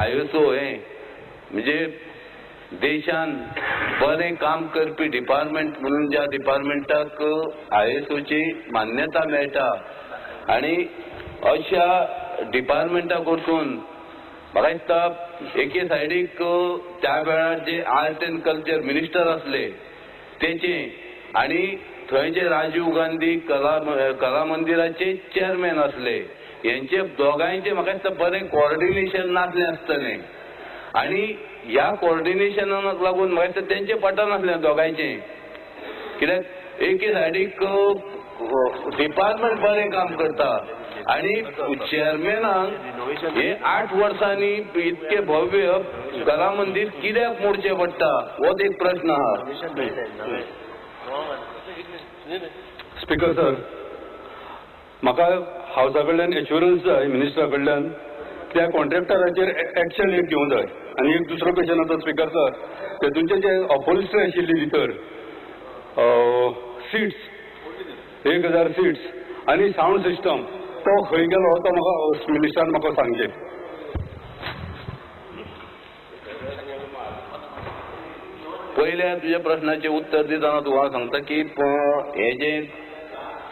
ISO हे म्हणजे देशान बरें काम करपी डिपार्टमेंट म्हणून ज्या डिपार्टमेंटाक आयएसओची मान्यता मेळटा आनी अशा डिपार्टमेंटा कडसून म्हाका दिसता एके सायडीक त्या वेळार जे आर्ट एंड कल्चर मिनिस्टर असले तेचे आनी थंयचे राजीव गांधी कला मंदिराचे चेअरमॅन असले यांचे दोगांचे म्हाका दिसता बरें कोऑर्डिनेशन नासलें आसतलें आनी ह्या कोऑर्डिनेशनाक लागून म्हाका दिसता तेंचे पटनासलें दोगांयचें कित्याक एके सायडीक डिपार्टमेंट बरें काम करता आणि चेअरमॅनाक हे 8 वर्सांनी इतके भव्य कला मंदिर कित्याक मोडचें पडटा हो एक प्रश्न आहा. स्पीकर सर, म्हाका हावसा कडल्यान एश्युरन्स जाय मिनिस्टरा कडल्यान त्या कॉन्ट्रॅक्टराचेर एक्शन घेवंक जाय. आनी एक दुसरो क्वेश्चन आसा स्पीकर सर, तेतूंचे जे अपॉलिस्ट्री आशिल्ली भितर सीट्स 1000 सीट्स आनी साऊंड सिस्टम तो खंय गेलो तो म्हाका मिनिस्टरान म्हाका सांगचे. पयल्या तुझ्या प्रश्नाचे उत्तर दितना तुका सांगता की हे जे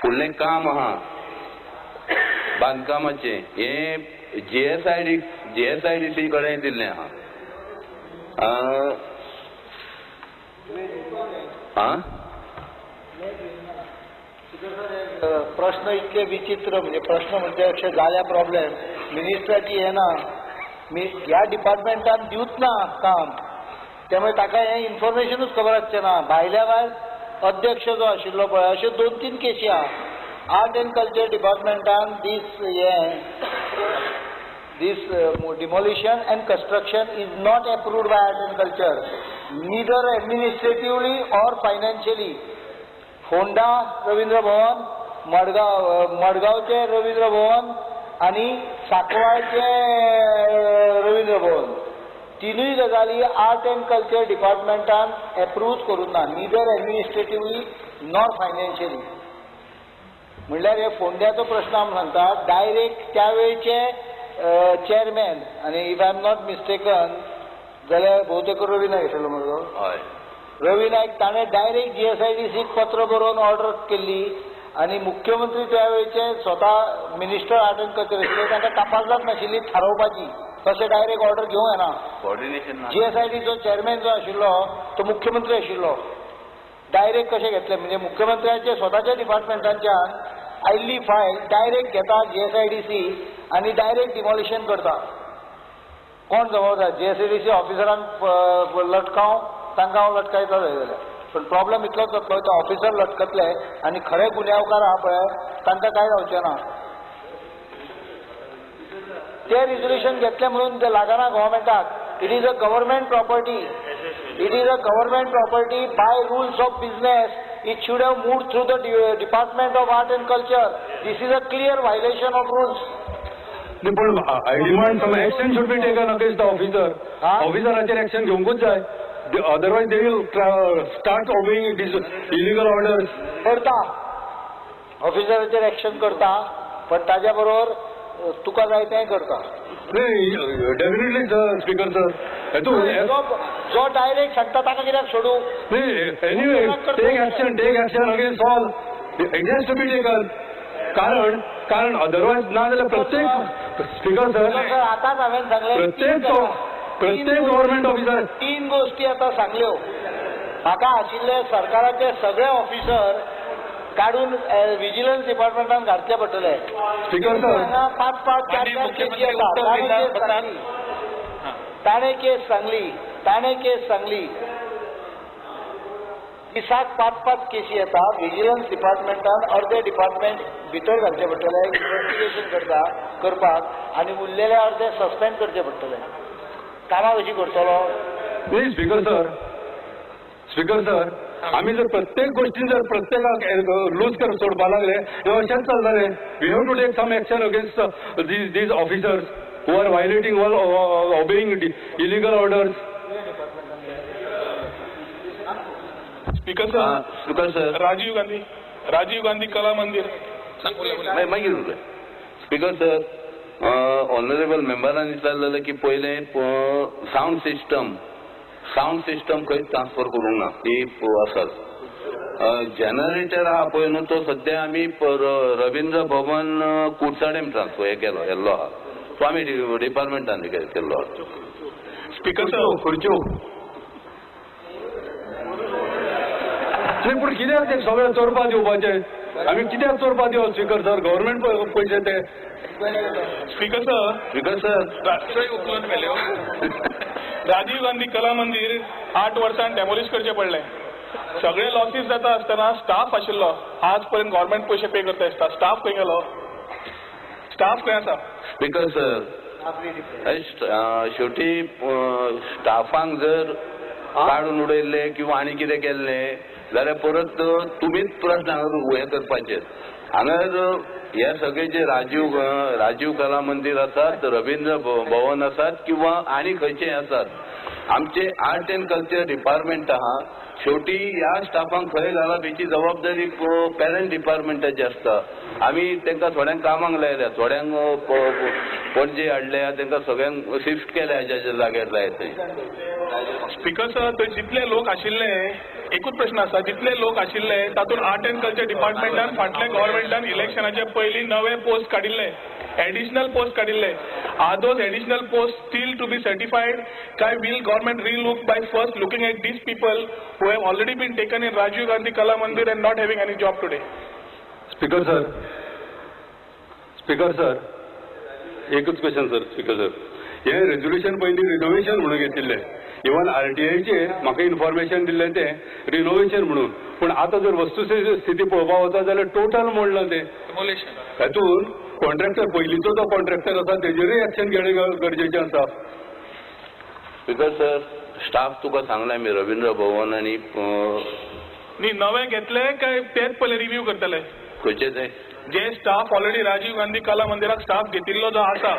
फुडलें काम आहा बांदकामाचे हे जीएसआयडीसी कडेन दिल्लें आहा. प्रश्न इतले विचित्र म्हणजे प्रश्न म्हणजे अशें जाल्या प्रॉब्लेम मिनिस्टराची हे ना ह्या डिपार्टमेंटान दिवच ना काम त्यामुळे ताका हे इन्फॉर्मेशनूच खबर आसचें ना. भायल्या भायर अध्यक्ष जो आशिल्लो पळय अश्यो 2-3 केसी आहा. आर्ट एंड कल्चर डिपार्टमेंटान this demolition and construction is not approved by art and culture neither administratively or financially. Ponda Ravindra Bhavan, मडगावचे रवींद्र भवन आणि साकवाळचे रवींद्र भवन तिनूय गजाली आर्ट एंड कल्चर डिपार्टमेंटान एप्रूव करून ना निदर एडमिनिस्ट्रेटिवली नॉर फायनान्शियली. म्हणल्यार हे फोंड्याचो प्रश्न आमी सांगता डायरेक्ट त्या वेळचे चेअरमॅन आणि if I am not mistaken जाल्यार बहुतेक रवी नायक आशिल्लो म्हजो रवी नायक ताणें डायरेक्ट जीएसआयडीसीक पत्र बरोवन ऑर्डर केल्ली आणि मुख्यमंत्री त्यावेळेचे स्वतः मिनिस्टर आर्ट एंड कल्चर आशिल्ले तांकां तपासत नाशिल्ली थारोवपाची तशें डायरेक्ट ऑर्डर घेवंक येना. जीएसआयडीचो चेअरमॅन जो आशिल्लो तो मुख्यमंत्री आशिल्लो डायरेक्ट कशें घेतलें म्हणजे मुख्यमंत्र्याचे स्वताच्या डिपार्टमेंटांच्यान आयिल्ली फायल डायरेक्ट घेता जीएसआयडीसी आणि डायरेक्ट डिमॉलिशन करता. कोण जबाबदार जीएसआयडीसी ऑफिसरांक लटकाव तांकां हांव लटकायता जाल्यार पण प्रॉब्लेम इतलोच जातलो तो ऑफिसर लटकतले आनी खरे गुन्यांवकार आहा पळय तांकां कांय जावचें ना. ते रिजोल्युशन घेतलें म्हणून ते लागना गव्हर्मेंटाक. It is a government property. It is a government property by rules of business. It should have moved through the Department of Art and Culture. This is a clear violation of rules. I demand some action should be taken against the officer. Officer action घेवंकूच जाय. Otherwise they will start obeying these illegal orders. करता. ऑफिसराचेर action करता पण ताज्या बरोबर तुका जाय तें करता. नाही डेफिनेटली स्पीकर सर जो डायरेक्ट सांगता ताका कित्याक सोडू. Anyway take action against all it has to be taken. कारण अदरवाइज ना जाल्यार प्रत्येक स्पीकर सर आतांच हांवें सांगलें प्रत्येक गव्हर्मेंट ऑफिसर 3 गोष्टी आतां सांगल्यो. म्हाका आशिल्ले सरकाराचे सगळे ऑफिसर काढून विजिलन्स डिपार्टमेंटान घातले पडटले. स्पीकर सर 5-5 4-4 केसी येता. ताणें केस सांगली दिसाक 5-5 केसी येता. विजिलन्स डिपार्टमेंटान अर्धे डिपार्टमेंट भितर घालचे पडटले इन्व्हेस्टिगेशन करपाक आनी उरलेले अर्धे सस्पेंड करचे पडटले. कामां कशी करतलो. स्पीकर सर आम्ही जर प्रत्येक गोष्टी जर प्रत्येकाक लूज कर सोडपा लागले अशेंच चलतले. We have to take some action against these officers who are violating all obeying illegal orders. Speaker sir Rajiv Gandhi Kala Mandir मागीर स्पीकर सर ऑनरेबल मेंबरांनी विचारलेलं की पहिले साऊंड सिस्टम खंय ट्रान्सफर करूंक ना ती आसात. जनरेटर आहा पळय न्हू तो सध्या आमी रवींद्र भवन कुडसाडेम ट्रान्सफर केल्लो आहा. तो आमी डिपार्टमेंटान केल्लो आहा. स्पीकर सर खुर्च्यो पूण कित्याक ते सगळे चोरपा दिवपाचे? आमी कित्याक चोरपा दिवप? स्पीकर सर गव्हर्नमेंट पयशे ते. स्पीकर सर उचलून मेल्यो. राजीव गांधी कला मंदिर 8 वर्सांनी डेमोलिश करचें पडलें. सगळे लॉसीस जाता आसतना स्टाफ आशिल्लो. आज पर्यंत गव्हर्नमेंट पयशे पे करता आसता. स्टाफ खंय गेलो? स्टाफ खंय आसा? स्पीकर सर शेवटी स्टाफांक जर काडून उडयल्ले किंवा आनी कितें केल्लें जाल्यार परत तुमीच प्रश्न हे करपाचे. हांगर हे सगळे जे राजीव कला मंदिर आसात, रवींद्र भवन आसात किंवा आनी खंयचे आसात, आमचे आर्ट एंड कल्चर डिपार्टमेंट आहा. शेवटी ह्या स्टाफांक खंय घालप हेची जबाबदारी पेरंट डिपार्टमेंटाची आसता. आमी तांकां थोड्यांक कामाक लायल्या, थोड्यांक पणजे हाडल्या, तांकां सगळ्यांक शिफ्ट केल्या हेच्या जाग्यार जाय थंय. स्पीकर सर थंय जितले लोक आशिल्ले, एकूच प्रश्न आसा, जितले लोक आशिल्ले तातूंत आर्ट एंड कल्चर डिपार्टमेंटान फाटल्या गव्हर्नमेंटान इलेक्शनाचे पयलीं नवे पोस्ट काडिल्ले, एडिशनल पोस्ट काडिल्ले. Are those additional post still to be certified? काय will government relook by first looking at these people who have already been taken in Rajiv Gandhi Kala Mandir and not having any job today? Speaker sir एकच question sir. Speaker sir हे resolution पयलीं renovation म्हणून घेतिल्ले. Even आरटीआयचेर म्हाका information दिल्लें ते renovation म्हणून. पूण आतां जर वस्तुस्थिती पळोवपाक वता जाल्यार टोटल मोडलां तें. हातून कॉन्ट्रॅक्टर पयलींचो जो कॉन्ट्रॅक्टर आसा तेजेरूय एक्शन घेणें गरजेचें आसा. स्पीकर सर स्टाफ तुका सांगला मी रवींद्र भवन आनी न्ही नवे घेतले काय तेच पयले रिव्ह्यू करतले? खंयचे ते जे स्टाफ ऑलरेडी राजीव गांधी कला मंदिराक स्टाफ घेतिल्लो जो आसा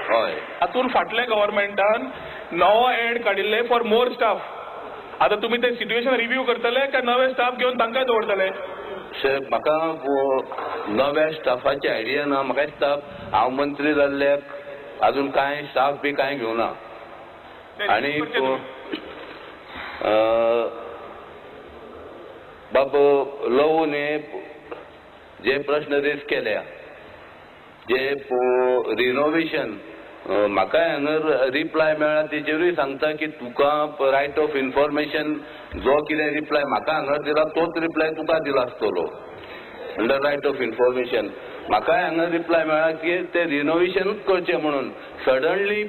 तातूंत फाटल्या गव्हर्नमेंटान नवो एड काडिल्ले फॉर मोर स्टाफ. आतां तुमी ते सिट्युएशन रिव्ह्यू करतले काय नवे स्टाफ घेवन तांकांय दवरतले? सर म्हाका नव्या स्टाफाची आयडिया ना. म्हाका दिसता हांव मंत्री जाल्ल्याक अजून कांय स्टाफ बी कांय घेवना. आनी बाब लवने जे प्रश्न रेज केल्या जे रिनोव्हेशन म्हाका हांगर रिप्लाय मेळ्ळा तेजेरूय सांगता की तुका रायट ऑफ इन्फॉर्मेशन जो कितें रिप्लाय म्हाका हांगर दिला तोच रिप्लाय तुका दिला आसतलो अंडर रायट ऑफ इन्फॉर्मेशन. म्हाकाय हांगा रिप्लाय मेळ्ळा की ते रिनोव्हेशनूच करचें म्हणून. सडनली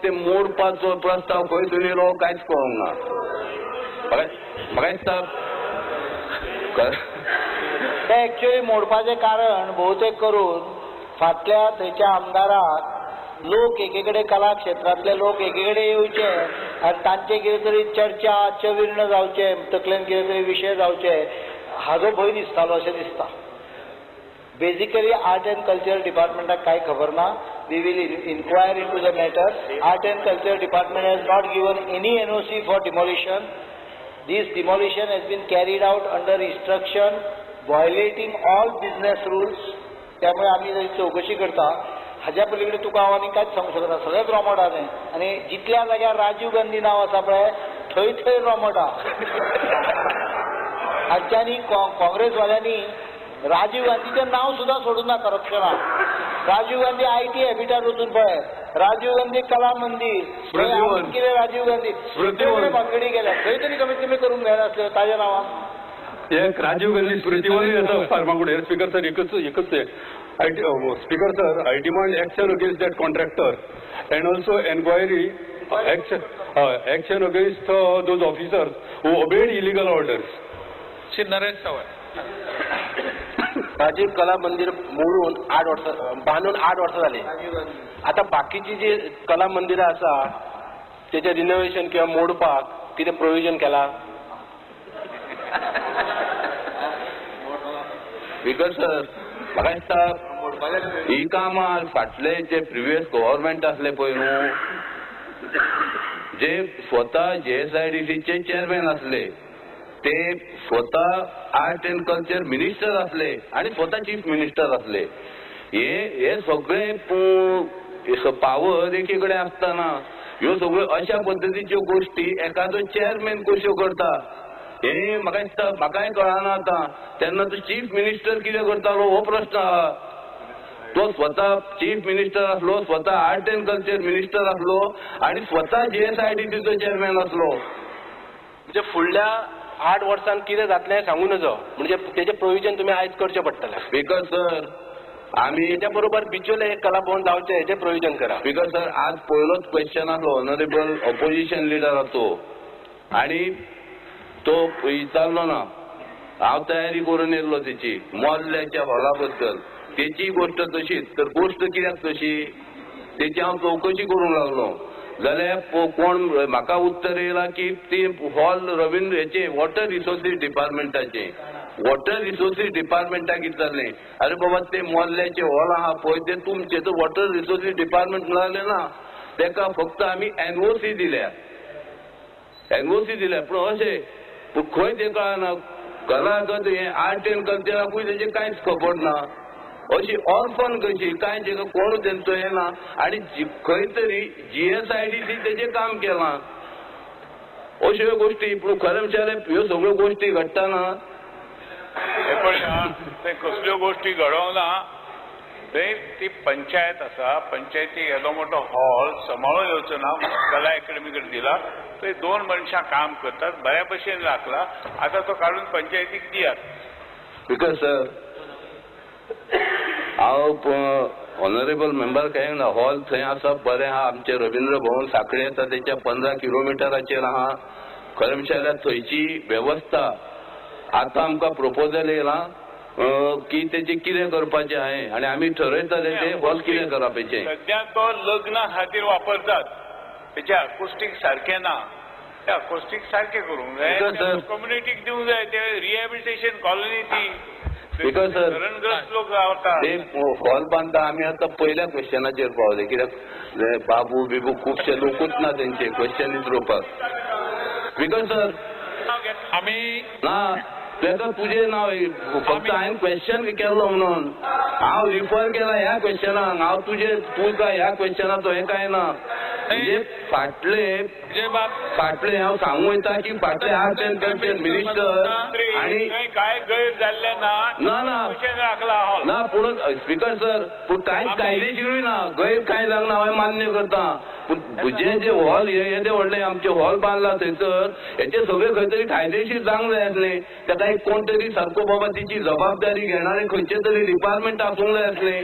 ते मोडपाचो प्रस्ताव खंय तुयलो कांयच कळोंक ना. म्हाका दिसता ते एक्च्युअली मोडपाचें कारण भोवतेक करून फाटल्या थंयच्या आमदाराक लोक एकेकडे कला क्षेत्रांतले लोक एकेकडे येवचे आनी तांचे कितें तरी चर्चा चविर्ण जावचे, तकलेन कितें तरी विशय जावचे हाजो भंय दिसतालो अशें दिसता. बेसिकली आर्ट एंड कल्चर डिपार्टमेंटाक कांय खबर ना. We will inquire into the matter. Art and culture department has not given any NOC for demolition. This demolition has been carried out under instruction, violating all business rules. त्यामुळे आम्ही जरी चौकशी करता हाज्या पलीकडे तुका हांव आनी कांयच सांगूंक शकना. सगळेंच रोमोट आहा तें. आनी जितल्या जाग्यार राजीव गांधी नांव आसा पळय थंय थंय रोमोट आहा. हांच्यांनी काँग्रेसवाल्यांनी राजीव गांधीचें नांव सुद्दां सोडूंक ना करप्शनाक. राजीव गांधी आयटी हॅबिटार वचून पळय, राजीव गांधी कला मंदिर, कितें राजीव गांधी भानगडी गेल्या थंय तरी कमीत कमी करूंक मेळनासल्यो ताज्या नांवान. एक राजीव गांधी स्मृतीवन येता फार्मागुडेर. स्पीकर सर एकच speaker sir I demand action against that contractor and also enquiry action against those officers who obeyed illegal orders. Shri Naresh Sawant. Rajiv Kala Mandir मोडून बांदून 8 वर्सां जाली. आता बाकीची जी कला मंदिरां आसा तेचे रिनोव्हेशन किंवा मोडपाक कितें प्रोविजन केला? बिकॉज म्हाका दिसता ही कामां फाटले जे प्रिवियस गव्हर्नमेंट आसले पळय न्हू, जे स्वता JSIDCचे चेअरमॅन आसले ते स्वतः आर्ट एंड कल्चर मिनिस्टर असले आणि स्वतः चीफ मिनिस्टर असले. हे सगळे पावर एकीकडे असताना ह्यो सगळ्यो अशा पद्दतीच्यो गोष्टी एखादो चेअरमॅन कश्यो करता हे म्हाका दिसता म्हाकाय कळना आता. तेन्ना तो चीफ मिनिस्टर कितें करतालो हो प्रश्न आहा. तो स्वतः चीफ मिनिस्टर असलो, स्वतः आर्ट अँड कल्चर मिनिस्टर असलो आणि स्वतः GSIDCचो चेअरमॅन असलो. म्हणजे फुडल्या 8 वर्सांत कितें जातलें सांगू नजो, म्हणजे तेजें प्रोविजन तुमी आयज करचें पडटलें. स्पीकर सर आमी तेच्या बरोबर बिचोले एक कला भवन जावचें हेजें प्रोविजन करा. स्पीकर सर आज पयलोच क्वेश्चन आसलो ऑनरेबल ऑपोजिशन लिडराचो आणि तो विचारलो ना. हांव तयारी करून येयल्लो तेची मोल्ल्याच्या हॉला बद्दल. तेची गोष्ट तशीच, तर गोष्ट कित्याक तशी तेची हांव चवकशी करूंक लागलो जाल्यार कोण म्हाका उत्तर येयला की ती हॉल रवींद्र हेचे वॉटर रिसोर्सीस डिपार्टमेंटाचे. वॉटर रिसोर्सीस डिपार्टमेंटाक विचारलें अरे बाबा ते मोल्ल्याचे हॉल आहा पळय ते तुमचे, तर वॉटर रिसोर्सीस डिपार्टमेंट म्हणाले ना तेका फक्त आमी NOC दिल्या. NOC दिल्या पूण अशें पूण खंय ते कळना. कला हे आर्ट अँड कल्चराकूय तेजें कांयच खबर ना. अशी ऑर्फन कशी कांय जेका कोण तेंचो येना आनी खंय तरी GSIDC तेजें काम केलां. अश्यो गोष्टी पूण खरेंच्यान ह्यो सगळ्यो गोष्टी घडटाना ते कसल्यो गोष्टी घडोवंक ना. ती पंचायत आसा, पंचायतीक येदो मोठो हॉल सांबाळून येवचो ना कला अकॅडमी कडेन दिला. थंय 2 मनशां काम करतात, बऱ्या भशेन राखला. आतां तो काडून पंचायतीक दियात. बिकॉज सर हांव ऑनरेबल मेंबर काय ना हॉल थंय आसा बरें आहा. आमचे रवींद्र भवन साखळे येता तेच्या 15 किलोमिटराचेर आहा. खरें म्हणल्यार थंयची वेवस्था आतां आमकां प्रपोजल येयला की तेचे कितें करपाचें आहे आनी आमी ठरयतले ते हॉल कितें करपाचें. सध्या तो लग्ना खातीर वापरतात, तेचे अकोस्टीक सारकें ना. ते अकोस्टीक सारकें करूंक जाय, कम्युनिटीक दिवंक जाय. ते रिहॅबिलिटेशन कॉलनी ती बिकॉज सर शरणग्रस्त लोक रावतात. ते हॉल बांदता आमी आतां पयल्या क्वेश्चनाचेर पावले कित्याक बाबू बिबू खुबशे लोकूच ना तेंचे क्वेश्चन विचारपाक. बिकॉज सर आम्ही ना तेका तुजें नांव फक्त हांवें क्वेश्चन केल्लो म्हणून हांव रिफर केला ह्या क्वेश्चनाक. हांव तुका ह्या क्वेश्चनाचो हें काय ना. म्हणजे फाटले हांव सांगूं वयता की फाटले आर्ट अँड कल्चर मिनिस्टर आणि काय गैर जाल्ले ना ना पूण स्पीकर सर पूण कांयच कायदेशीरूय ना. गैर कांय जावंक ना हांवें मान्य करता. पूण जे हॉल येदे व्हडले आमचे हॉल बांदला थंयसर हेचे सगळे खंय तरी कायदेशीर जावंक जाय आसलें. तेका एक कोण तरी सारको बाबा तिची जबाबदारी घेणारे खंयचे तरी डिपार्टमेंट आसूंक जाय आसलें.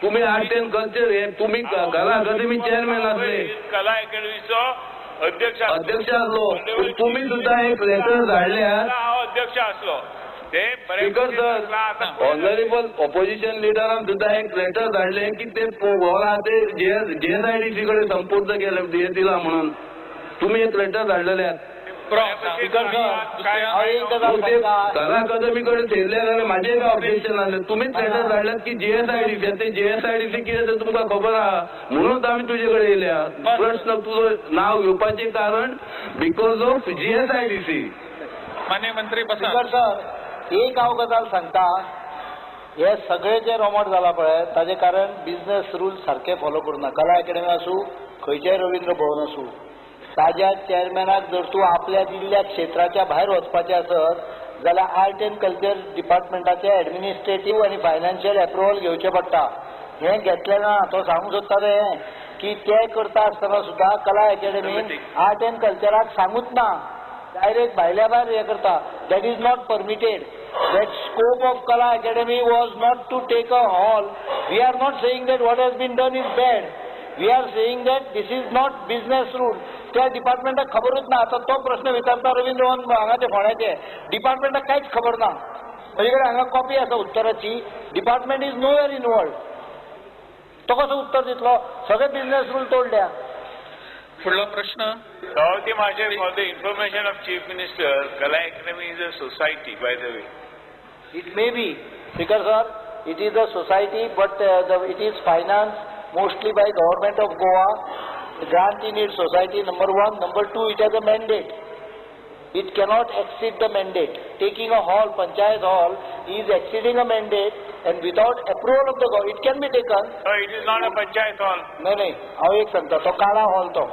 तुम्ही आर्ट अँड कल्चर हे तुम्ही कला अकादमी चेअरमॅन असले, कला अकॅडमीचो अध्यक्ष असलो. तुम्ही सुद्धा एक लेटर धाडल्यात. हांव अध्यक्ष आसलो. स्पीकर सर ऑनरेबल ऑपोजिशन लिडरान सुद्धा एक लेटर धाडले की ते हॉल आहा ते GSIDC कडे संपूर्ण केले दिला म्हणून. तुम्ही एक लेटर धाडलेले कला अकादमीकडे ठेवले जाल्यार माझे काय ऑब्जेक्शन आले. तुम्हीच लेटर धाडल्यात की GSIDC ते GSIDC कितें ते तुमकां खबर आहा म्हणून आमी तुजे कडेन येयल्या. प्रश्न तुजो नाव घेवपाचें कारण बिकॉज ऑफ GSIDC. मान्य मंत्री सर एक हांव गजाल सांगता. हे सगळे जे रोमट जाला पळय ताजे कारण बिझनेस रूल सारखे फॉलो करना. कला अकॅडमी आसूं खंयचेय रवींद्र भवन आसूं ताज्या चेअरमॅनाक जर तूं आपल्या दिल्ल्या क्षेत्राच्या भायर वचपाचें आसत जाल्यार आर्ट अँड कल्चर डिपार्टमेंटाचे एडमिनिस्ट्रेटीव आनी फायनान्शियल एप्रुवल घेवचें पडटा. हें घेतलें ना. तो सांगूंक सोदताले की ते करता आसतना सुद्दां कला अकॅडमीन आर्ट अँड कल्चराक सांगूच ना, डायरेक्ट भायल्या भायर हें करता. That is not permitted. That scope of Kala Academy was not to take a hall. We are not saying that what has been done is bad. We are saying that this is not business rule. त्या डिपार्टमेंटाक खबरूच ना. आता तो प्रश्न विचारता रवींद्र भवन हांगाचे फोंड्याचे डिपार्टमेंटाक कांयच खबर ना. म्हजे कडेन हांगा कॉपी आसा उत्तराची. Department is nowhere involved. तो कसो उत्तर दितलो? सगळे बिझनेस रूल तोडल्या. पुढला प्रश्न Saudi Majer, for the information of Chief Minister, Kala Academy is a society, by the way. It may be, Speaker sir, it is a society, but it is financed mostly by Government of Goa. The grant in its society, number one. Number two, it has a mandate. It cannot exceed the mandate. Taking a hall, Panchayat hall, is exceeding a mandate, and without approval of the government, it can be taken. It is not a panchayat hall. नाही हांव एक सांगता तो काळा hall तो